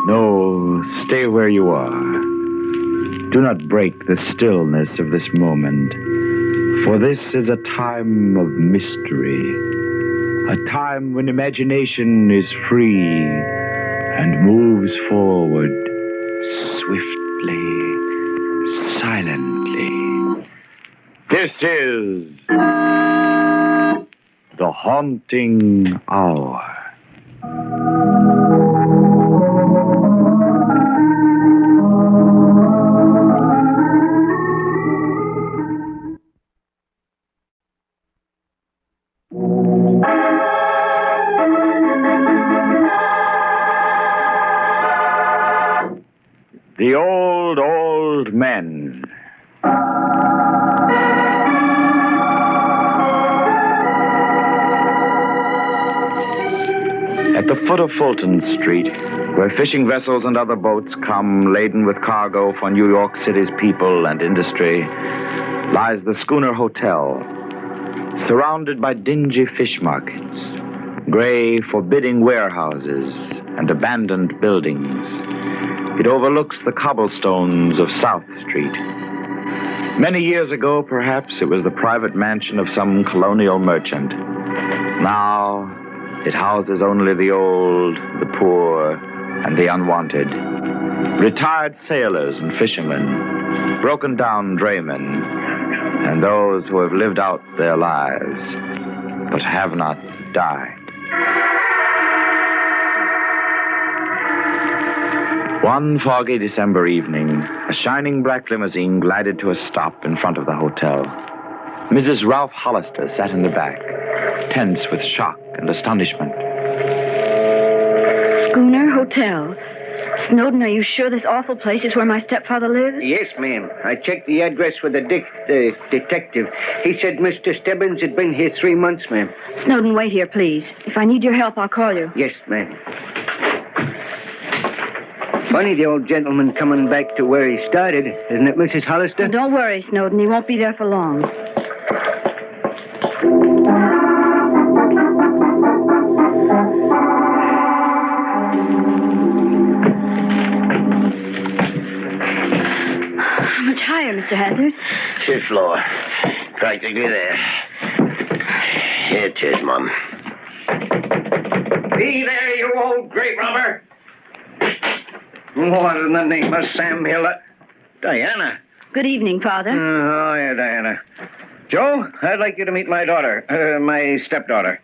No, stay where you are. Do not break the stillness of this moment, for this is a time of mystery, a time when imagination is free and moves forward swiftly, silently. This is The Haunting Hour. The Old Men. At the foot of Fulton Street, where fishing vessels and other boats come laden with cargo for New York City's people and industry, lies the Schooner Hotel, surrounded by dingy fish markets, gray, forbidding warehouses, and abandoned buildings. It overlooks the cobblestones of South Street. Many years ago, perhaps, it was the private mansion of some colonial merchant. Now, it houses only the old, the poor, and the unwanted. Retired sailors and fishermen, broken-down draymen, and those who have lived out their lives, but have not died. One foggy December evening, a shining black limousine glided to a stop in front of the hotel. Mrs. Ralph Hollister sat in the back, tense with shock and astonishment. Schooner Hotel. Snowden, are you sure this awful place is where my stepfather lives? Yes, ma'am. I checked the address with the detective. He said Mr. Stebbins had been here 3 months, ma'am. Snowden, wait here, please. If I need your help, I'll call you. Yes, ma'am. Funny the old gentleman coming back to where he started, isn't it, Mrs. Hollister? Oh, don't worry, Snowden. He won't be there for long. How much higher, Mr. Hazard? Fifth floor. Practically there. Here it is, Mum. Be there, you old grave robber! What in the name of Sam Hill? Diana. Good evening, Father. Oh, yeah, Diana. Joe, I'd like you to meet my daughter, my stepdaughter.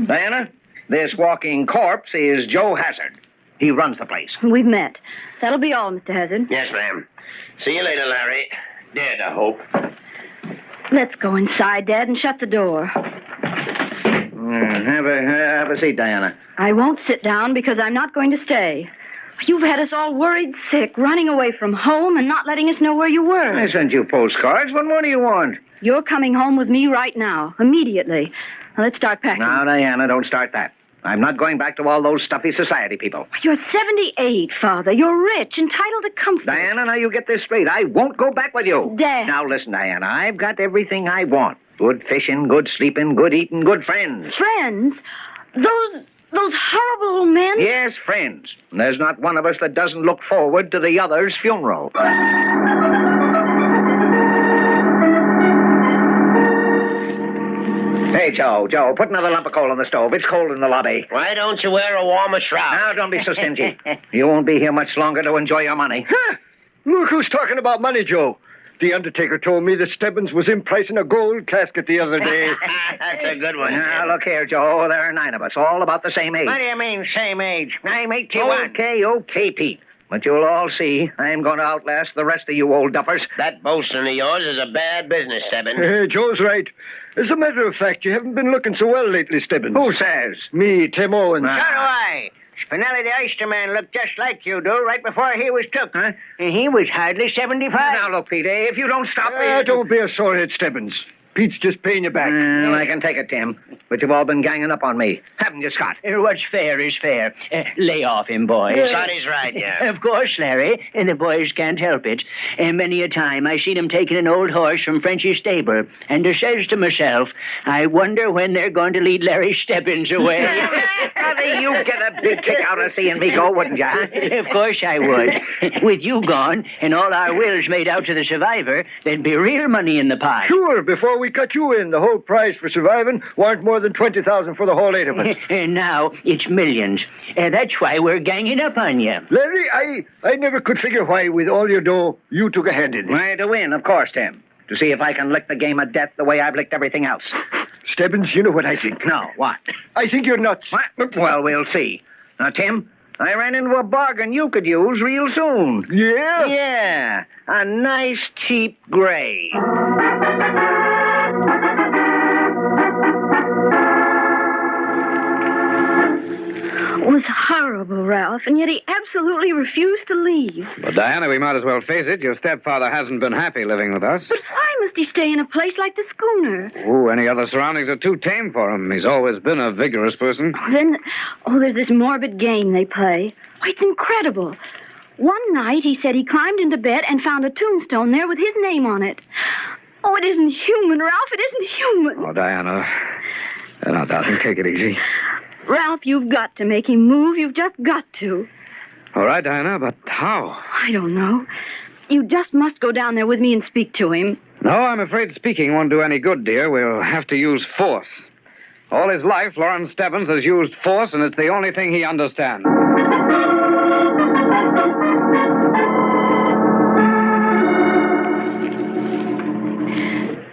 Diana, this walking corpse is Joe Hazard. He runs the place. We've met. That'll be all, Mr. Hazard. Yes, ma'am. See you later, Larry. Dead, I hope. Let's go inside, Dad, and shut the door. Have a seat, Diana. I won't sit down because I'm not going to stay. You've had us all worried sick, running away from home and not letting us know where you were. I sent you postcards. What more do you want? You're coming home with me right now, immediately. Now, let's start packing. Now, Diana, don't start that. I'm not going back to all those stuffy society people. You're 78, Father. You're rich, entitled to comfort. Theyana, now you get this straight. I won't go back with you. Dad. Now, listen, Diana, I've got everything I want. Good fishing, good sleeping, good eating, good friends. Friends? Those horrible old men? Yes, friends. There's not one of us that doesn't look forward to the other's funeral. Hey, Joe, put another lump of coal on the stove. It's cold in the lobby. Why don't you wear a warmer shroud? Now, don't be so stingy. You won't be here much longer to enjoy your money. Huh? Look who's talking about money, Joe. The undertaker told me that Stebbins was in price in a gold casket the other day. That's a good one. Now, look here, Joe. There are 9 of us, all about the same age. What do you mean, same age? I'm 81. Okay, Pete. But you'll all see, I'm going to outlast the rest of you old duffers. That boasting of yours is a bad business, Stebbins. Joe's right. As a matter of fact, you haven't been looking so well lately, Stebbins. Who says? Me, Tim Owens. So do I. Spinelli the Oysterman looked just like you do right before he was took. Huh? And he was hardly 75. Now, look, Pete, if you don't stop me... Don't be a sorehead, Stebbins. Pete's just paying you back. I can take it, Tim. But you've all been ganging up on me. Haven't you, Scott? What's fair is fair. Lay off him, boys. Scotty's right, yeah. Of course, Larry. The boys can't help it. Many a time I seen 'em taking an old horse from Frenchy's stable, and I says to myself, I wonder when they're going to lead Larry Stebbins away. You'd get a big kick out of seeing me go, wouldn't you? Of course I would. With you gone, and all our wills made out to the survivor, there'd be real money in the pot. Sure, before we cut you in, the whole prize for surviving warn't more than 20,000 for the whole 8 of us. And now it's millions. That's why we're ganging up on you. Larry, I never could figure why, with all your dough, you took a hand in it. Why, to win, of course, Tim. To see if I can lick the game of death the way I've licked everything else. Stebbins, you know what I think. No, what? I think you're nuts. What? Well, we'll see. Now, Tim, I ran into a bargain you could use real soon. Yeah? Yeah, a nice, cheap gray. It was horrible, Ralph, and yet he absolutely refused to leave. Well, Diana, we might as well face it. Your stepfather hasn't been happy living with us. But why must he stay in a place like the schooner? Oh, any other surroundings are too tame for him. He's always been a vigorous person. Then, there's this morbid game they play. Why, it's incredible. One night, he said he climbed into bed and found a tombstone there with his name on it. Oh, it isn't human, Ralph. It isn't human. Oh, Diana. Now, darling, take it easy. Ralph, you've got to make him move. You've just got to. All right, Diana, but how? I don't know. You just must go down there with me and speak to him. No, I'm afraid speaking won't do any good, dear. We'll have to use force. All his life, Lawrence Stebbins has used force, and it's the only thing he understands.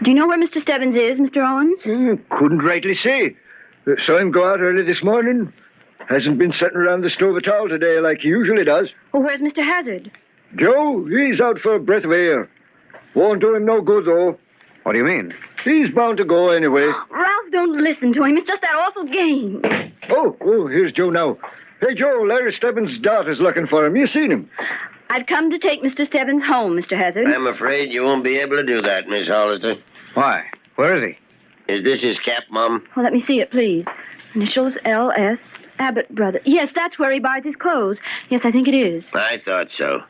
Do you know where Mr. Stebbins is, Mr. Owens? Couldn't rightly say. Saw him go out early this morning. Hasn't been sitting around the stove at all today like he usually does. Well, where's Mr. Hazard? Joe, he's out for a breath of air. Won't do him no good, though. What do you mean? He's bound to go anyway. Ralph, don't listen to him. It's just that awful game. Oh, here's Joe now. Hey, Joe, Larry Stebbins' daughter's looking for him. You seen him? I've come to take Mr. Stebbins home, Mr. Hazard. I'm afraid you won't be able to do that, Miss Hollister. Why? Where is he? Is this his cap, Mum? Well, let me see it, please. Initials L.S. Abbott Brothers. Yes, that's where he buys his clothes. Yes, I think it is. I thought so.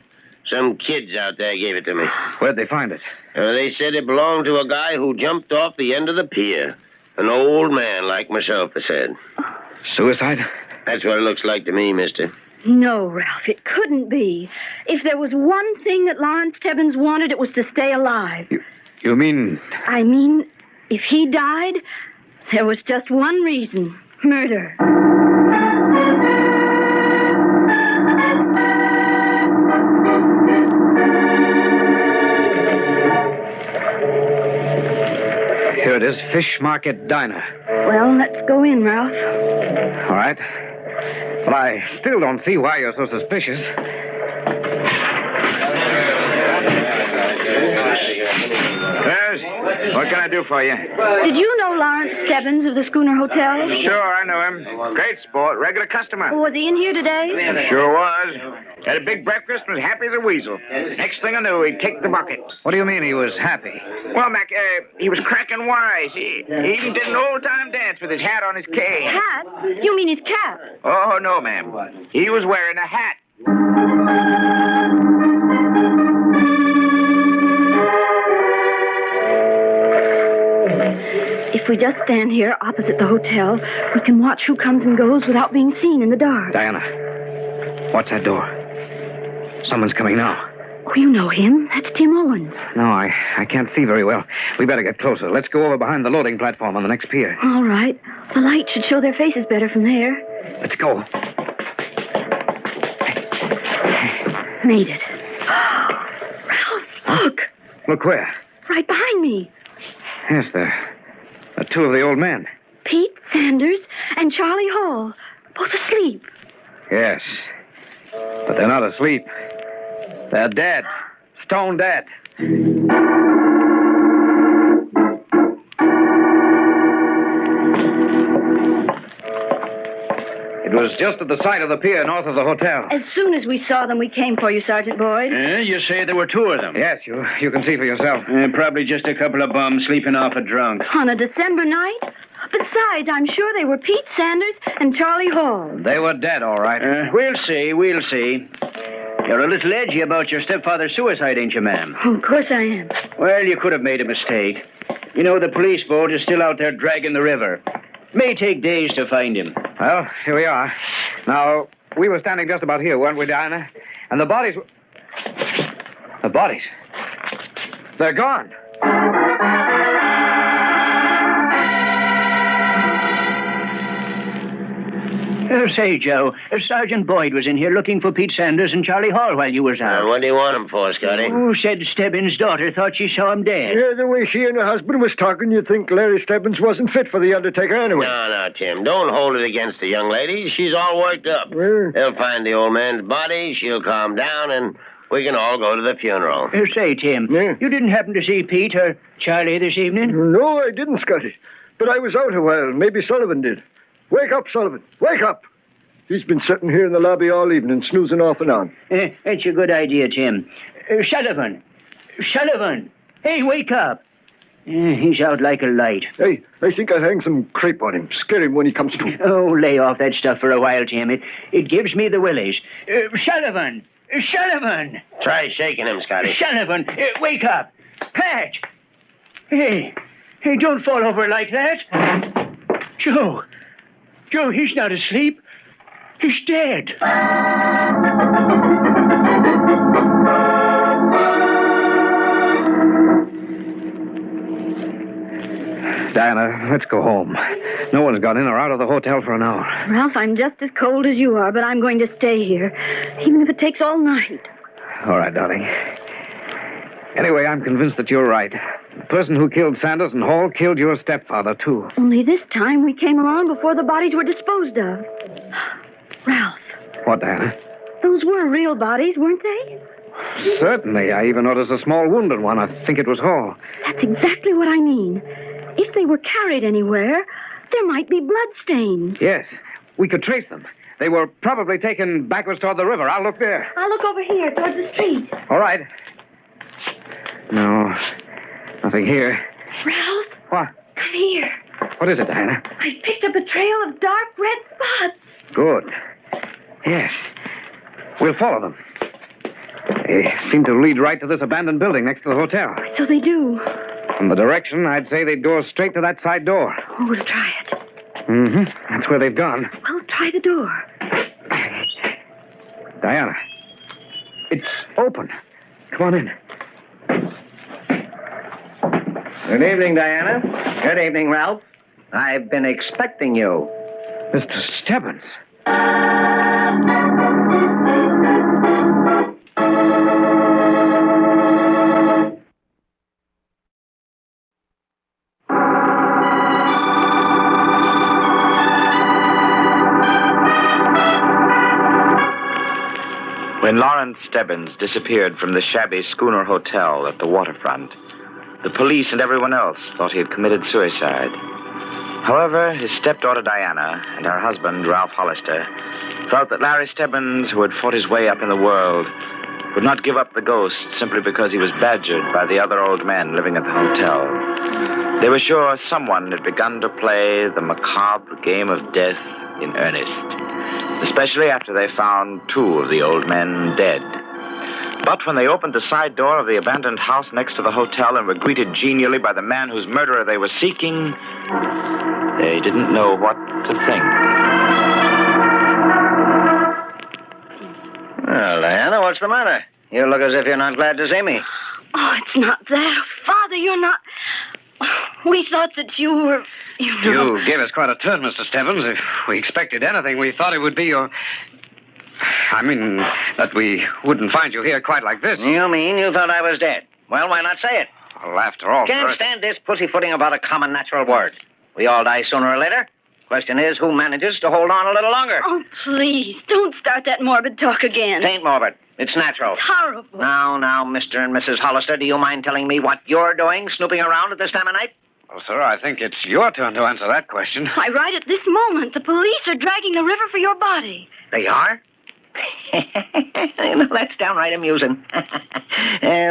Some kids out there gave it to me. Where'd they find it? They said it belonged to a guy who jumped off the end of the pier. An old man like myself, they said. Suicide? That's what it looks like to me, mister. No, Ralph, it couldn't be. If there was one thing that Lawrence Stebbins wanted, it was to stay alive. You mean... I mean, if he died, there was just one reason. Murder. Here it is, Fish Market Diner. Well, let's go in, Ralph. All right. But I still don't see why you're so suspicious. What can I do for you? Did you know Lawrence Stebbins of the Schooner Hotel? Sure, I know him. Great sport, regular customer. Was he in here today? Sure was. Had a big breakfast and was happy as a weasel. Next thing I knew, he'd take the bucket. What do you mean he was happy? Well, Mac, he was cracking wise. He even did an old-time dance with his hat on his cane. Hat? You mean his cap? Oh, no, ma'am. He was wearing a hat. If we just stand here opposite the hotel, we can watch who comes and goes without being seen in the dark. Diana, watch that door. Someone's coming now. Oh, you know him. That's Tim Owens. No, I can't see very well. We better get closer. Let's go over behind the loading platform on the next pier. All right. The light should show their faces better from there. Let's go. Made it. Ralph, look. Look where? Right behind me. Yes, there. The two of the old men. Pete Sanders and Charlie Hall. Both asleep. Yes. But they're not asleep. They're dead. Stone dead. It was just at the side of the pier north of the hotel. As soon as we saw them, we came for you, Sergeant Boyd. You say there were two of them? Yes, you can see for yourself. Probably just a couple of bums sleeping off a drunk. On a December night? Besides, I'm sure they were Pete Sanders and Charlie Hall. They were dead, all right. We'll see. You're a little edgy about your stepfather's suicide, ain't you, ma'am? Oh, of course I am. Well, you could have made a mistake. You know, the police boat is still out there dragging the river. May take days to find him. Well, here we are. Now, we were standing just about here, weren't we, Diana? And the bodies were... The bodies? They're gone. Say, Joe, Sergeant Boyd was in here looking for Pete Sanders and Charlie Hall while you was out. What do you want him for, Scotty? Oh, said Stebbins' daughter thought she saw him dead. Yeah, the way she and her husband was talking, you'd think Larry Stebbins wasn't fit for the undertaker anyway. No, Tim. Don't hold it against the young lady. She's all worked up. Well. They'll find the old man's body, she'll calm down, and we can all go to the funeral. Say, Tim, Yeah. you didn't happen to see Pete or Charlie this evening? No, I didn't, Scotty. But I was out a while. Maybe Sullivan did. Wake up, Sullivan. Wake up. He's been sitting here in the lobby all evening, snoozing off and on. That's a good idea, Tim. Sullivan! Hey, wake up! He's out like a light. Hey, I think I'll hang some crepe on him. Scare him when he comes to. Oh, lay off that stuff for a while, Tim. It gives me the willies. Sullivan! Try shaking him, Scotty. Sullivan, wake up! Pat! Hey, don't fall over like that. Joe, he's not asleep. He's dead. Diana, let's go home. No one's gone in or out of the hotel for an hour. Ralph, I'm just as cold as you are, but I'm going to stay here, even if it takes all night. All right, darling. Anyway, I'm convinced that you're right. The person who killed Sanders and Hall killed your stepfather, too. Only this time we came along before the bodies were disposed of. Ralph, What, Diana? those were real bodies, weren't they? Certainly. I even noticed a small wounded one. I think it was Hall. That's exactly what I mean. If they were carried anywhere, there might be bloodstains. Yes, we could trace them. They were probably taken backwards toward the river. I'll look there. I'll look over here, toward the street. All right. No, nothing here. Ralph, What? come here. What is it, Diana? I picked up a trail of dark red spots. Good. Yes. We'll follow them. They seem to lead right to this abandoned building next to the hotel. So they do. From the direction, I'd say they'd go straight to that side door. Oh, we'll try it. Mm-hmm. That's where they've gone. Well, try the door. Diana, it's open. Come on in. Good evening, Diana. Good evening, Ralph. I've been expecting you. Mr. Stebbins. When Lawrence Stebbins disappeared from the shabby Schooner Hotel at the waterfront, the police and everyone else thought he had committed suicide. However, his stepdaughter Diana and her husband, Ralph Hollister, felt that Larry Stebbins, who had fought his way up in the world, would not give up the ghost simply because he was badgered by the other old men living at the hotel. They were sure someone had begun to play the macabre game of death in earnest, especially after they found two of the old men dead. But when they opened the side door of the abandoned house next to the hotel and were greeted genially by the man whose murderer they were seeking, they didn't know what to think. Well, Diana, what's the matter? You look as if you're not glad to see me. Oh, it's not that. Father, you're not... We thought that you were... You gave us quite a turn, Mr. Stebbins. If we expected anything, we thought it would be your... I mean, that we wouldn't find you here quite like this. You mean you thought I was dead? Well, why not say it? Well, after all... Can't stand this pussyfooting about a common natural word. We all die sooner or later. Question is, who manages to hold on a little longer? Oh, please, don't start that morbid talk again. It ain't morbid. It's natural. It's horrible. Now, Mr. and Mrs. Hollister, do you mind telling me what you're doing snooping around at this time of night? Well, sir, I think it's your turn to answer that question. Why, right at this moment, the police are dragging the river for your body. They are? That's downright amusing.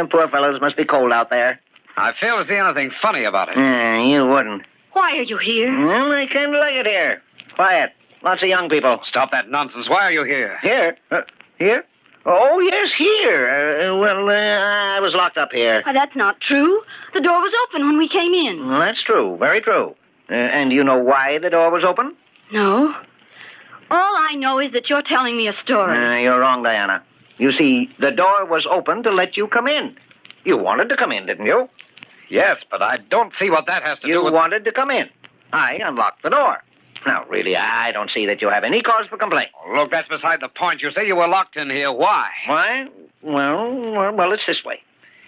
Poor fellows must be cold out there. I fail to see anything funny about it. You wouldn't. Why are you here? Well, I kind of like it here. Quiet. Lots of young people. Stop that nonsense. Why are you here? Here? Here? Oh, yes, here. I was locked up here. Why, that's not true. The door was open when we came in. Well, that's true. Very true. And do you know why the door was open? No. All I know is that you're telling me a story. You're wrong, Diana. You see, the door was open to let you come in. You wanted to come in, didn't you? Yes, but I don't see what that has to do You with... wanted to come in. I unlocked the door. Now, really, I don't see that you have any cause for complaint. Oh, look, that's beside the point. You say you were locked in here. Why? Why? Well, it's this way.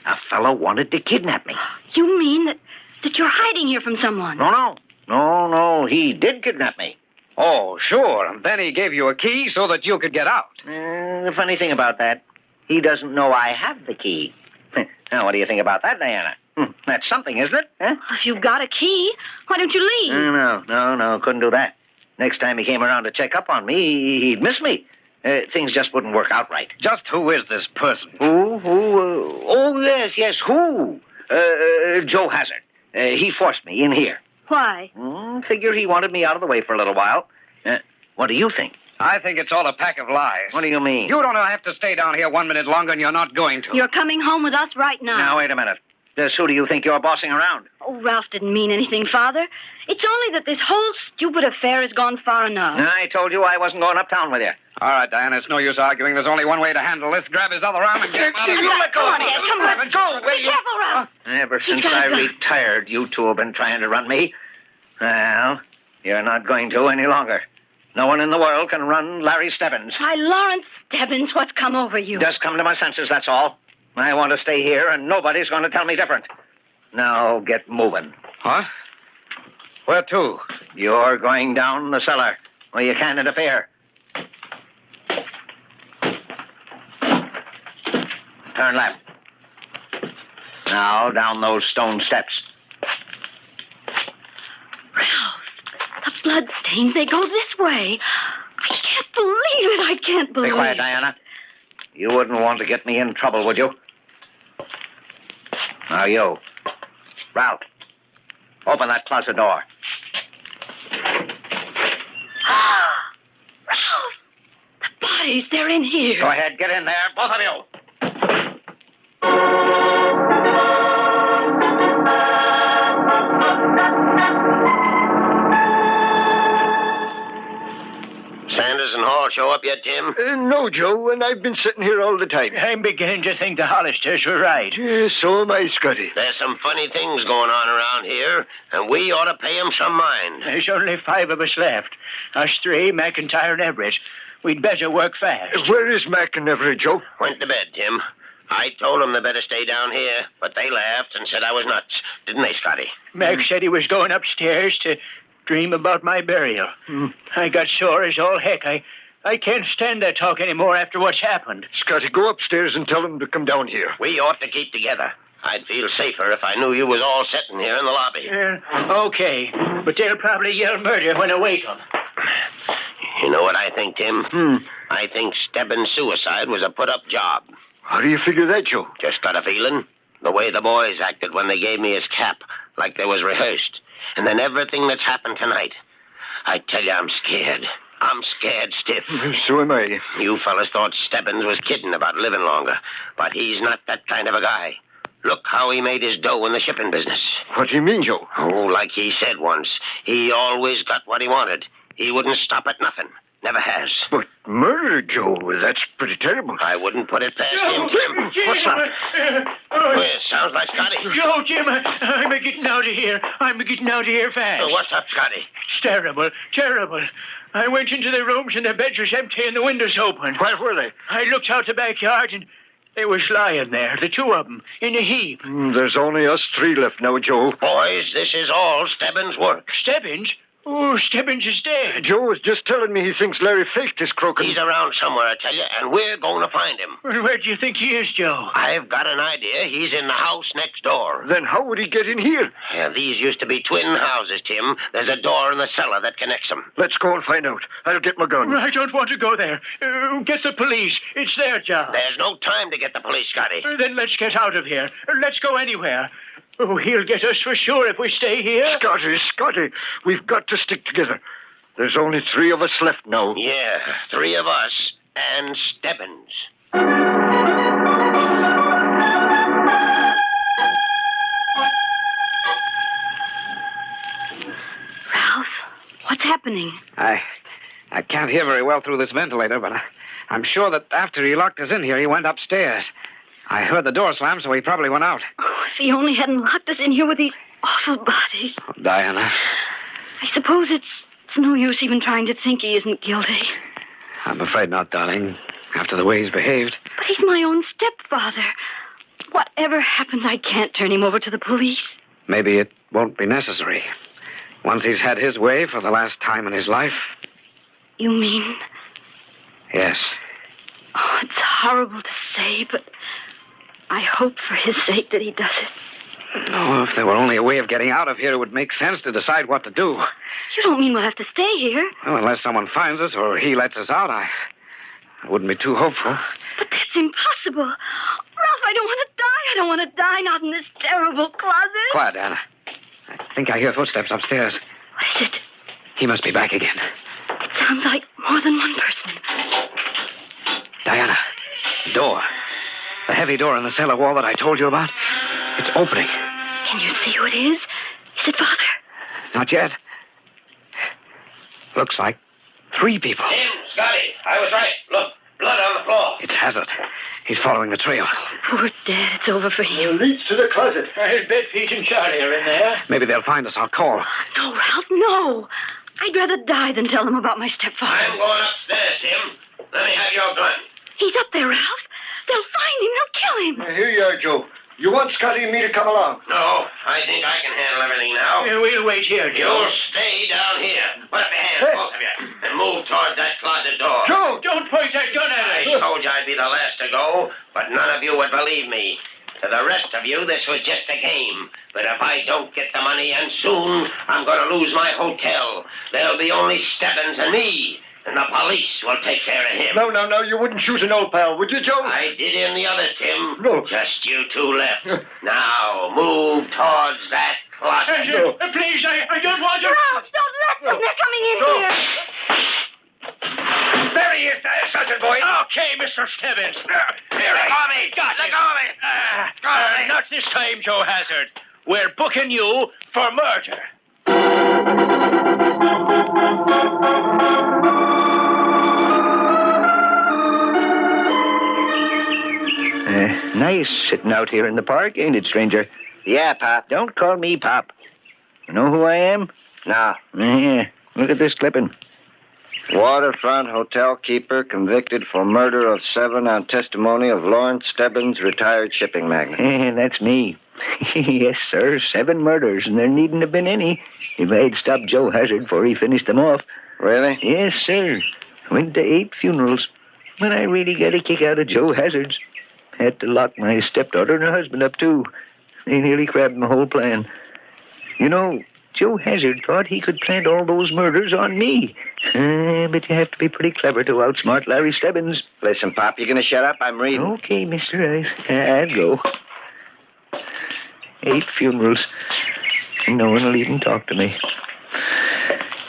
A fellow wanted to kidnap me. You mean that you're hiding here from someone? No, he did kidnap me. Oh, sure. And then he gave you a key so that you could get out. The funny thing about that, he doesn't know I have the key. Now, what do you think about that, Diana? That's something, isn't it? Huh? If you've got a key, why don't you leave? No, couldn't do that. Next time he came around to check up on me, he'd miss me. Things just wouldn't work out right. Just who is this person? Who? Oh, yes, who? Joe Hazard. He forced me in here. Why? Figure he wanted me out of the way for a little while. What do you think? I think it's all a pack of lies. What do you mean? You don't have to stay down here 1 minute longer, and you're not going to. You're coming home with us right now. Now, wait a minute. Just who do you think you're bossing around? Oh, Ralph didn't mean anything, Father. It's only that this whole stupid affair has gone far enough. I told you I wasn't going uptown with you. All right, Diana, it's no use arguing. There's only one way to handle this. Grab his other arm and get him out of here. You let go Come of on, me. Dad, come on. Let go. Be careful, Ralph. Ever since got I a gun. retired, you two have been trying to run me. Well, you're not going to any longer. No one in the world can run Larry Stebbins. Why, Lawrence Stebbins, what's come over you? Just come to my senses, that's all. I want to stay here, and nobody's going to tell me different. Now, get moving. Huh? Where to? You're going down the cellar, where you can't interfere. Turn left. Now, down those stone steps. Ralph, the bloodstains, they go this way. I can't believe it. I can't believe Be quiet, it. Diana. You wouldn't want to get me in trouble, would you? Now, you. Ralph, open that closet door. Ralph, the bodies, they're in here. Go ahead, get in there, both of you. Sanders and Hall show up yet, Tim? No, Joe, and I've been sitting here all the time. I'm beginning to think the Hollisters were right. So am I, Scotty. There's some funny things going on around here, and we ought to pay 'em some mind. There's only 5 of us left. Us 3, McIntyre and Everett. We'd better work fast. Where is Mac and Everett, Joe? Went to bed, Tim. I told 'em they better stay down here, but they laughed and said I was nuts. Didn't they, Scotty? Mac said he was going upstairs to dream about my burial. I got sore as all heck. I can't stand that talk anymore after what's happened. Scotty, go upstairs and tell them to come down here. We ought to keep together. I'd feel safer if I knew you was all sitting here in the lobby. Okay, but they'll probably yell murder when I wake 'em. You know what I think, Tim? I think Stebbins' suicide was a put-up job. How do you figure that, Joe? Just got a feeling. The way the boys acted when they gave me his cap, like they was rehearsed. And then everything that's happened tonight. I tell you, I'm scared. I'm scared stiff. So am I. You fellas thought Stebbins was kidding about living longer, but he's not that kind of a guy. Look how he made his dough in the shipping business. What do you mean, Joe? Oh, like he said once, he always got what he wanted. He wouldn't stop at nothing. Never has. But murder, Joe, that's pretty terrible. I wouldn't put it past him, Tim. What's that? Well, sounds like Scotty. Yo, Jim, I'm getting out of here. I'm getting out of here fast. What's up, Scotty? It's terrible, terrible. I went into the rooms and the beds was empty and the windows open. Where were they? I looked out the backyard and they was lying there, the 2 of them, in a heap. There's only us 3 left now, Joe. Boys, this is all Stebbins' work. Stebbins? Oh, Stebbins is dead. Joe was just telling me he thinks Larry faked his croaking. He's around somewhere, I tell you, and we're going to find him. Well, where do you think he is, Joe? I've got an idea. He's in the house next door. Then how would he get in here? Yeah, these used to be twin houses, Tim. There's a door in the cellar that connects them. Let's go and find out. I'll get my gun. I don't want to go there. Get the police. It's their job. There's no time to get the police, Scotty. Then let's get out of here. Let's go anywhere. Oh, he'll get us for sure if we stay here. Scotty, we've got to stick together. There's only 3 of us left now. Yeah, 3 of us and Stebbins. Ralph, what's happening? I can't hear very well through this ventilator, but I'm sure that after he locked us in here, he went upstairs. I heard the door slam, so he probably went out. Oh, if he only hadn't locked us in here with these awful bodies. Oh, Diana, I suppose it's no use even trying to think he isn't guilty. I'm afraid not, darling, after the way he's behaved. But he's my own stepfather. Whatever happens, I can't turn him over to the police. Maybe it won't be necessary. Once he's had his way for the last time in his life. You mean? Yes. Oh, it's horrible to say, but I hope for his sake that he does it. No, if there were only a way of getting out of here, it would make sense to decide what to do. You don't mean we'll have to stay here? Well, unless someone finds us or he lets us out, I wouldn't be too hopeful. But that's impossible. Ralph, I don't want to die. I don't want to die, not in this terrible closet. Quiet, Anna. I think I hear footsteps upstairs. What is it? He must be back again. It sounds like more than one person. Diana, the door. The heavy door in the cellar wall that I told you about. It's opening. Can you see who it is? Is it Father? Not yet. Looks like 3 people. Tim, Scotty, I was right. Look, blood on the floor. It's Hazard. He's following the trail. Poor Dad, it's over for him. It leads to the closet. I'll bet Pete and Charlie are in there. Maybe they'll find us. I'll call. No, Ralph, no. I'd rather die than tell them about my stepfather. I'm going upstairs, Tim. Let me have your gun. He's up there, Ralph. They'll find him. They'll kill him. Here you are, Joe. You want Scotty and me to come along? No, I think I can handle everything now. We'll wait here, Joe. You'll stay down here. Put up your hands, both of you, and move toward that closet door. Joe! Don't point that gun at I us. told you I'd be the last to go, but none of you would believe me. To the rest of you, this was just a game. But if I don't get the money, and soon, I'm going to lose my hotel. There'll be only Stebbins and me, and the police will take care of him. No, you wouldn't shoot an old pal, would you, Joe? I did in the others, Tim. No. Just you 2 left. Now, move towards that closet. Please, I don't want to... Ralph, don't let them. They're coming in here. There he is, Sergeant Boyd. Okay, Mr. Stebbins. Let go of me. Got Let it. go of me. Not this time, Joe Hazard. We're booking you for murder. Nice sitting out here in the park, ain't it, stranger? Yeah, Pop. Don't call me Pop. You know who I am? No. Yeah, look at this clipping. Waterfront hotel keeper convicted for murder of 7 on testimony of Lawrence Stebbins, retired shipping magnate. Yeah, that's me. Yes, sir, 7 murders, and there needn't have been any if I'd stopped Joe Hazard before he finished them off. Really? Yes, sir. Went to 8 funerals, but I really got a kick out of Joe Hazard's. Had to lock my stepdaughter and her husband up, too. They nearly crabbed my whole plan. You know, Joe Hazard thought he could plant all those murders on me. But you have to be pretty clever to outsmart Larry Stebbins. Listen, Pop, you gonna shut up? I'm reading. Okay, mister, I'd go. 8 funerals. And no one will even talk to me.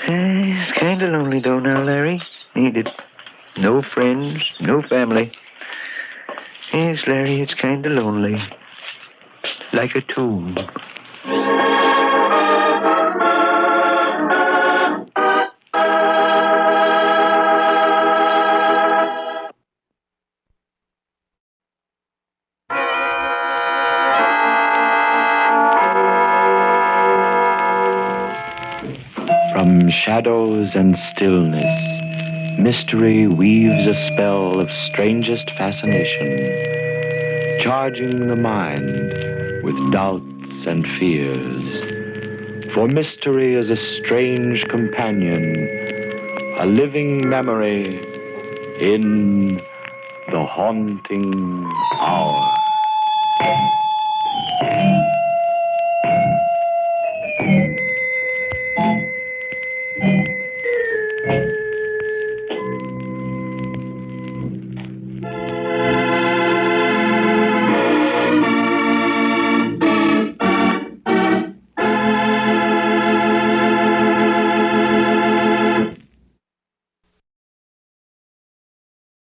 It's kind of lonely, though, now, Larry. Ain't it? No friends, no family. Yes, Larry, it's kind of lonely. Like a tomb. From shadows and stillness, mystery weaves a spell of strangest fascination, charging the mind with doubts and fears. For mystery is a strange companion, a living memory in the haunting hour.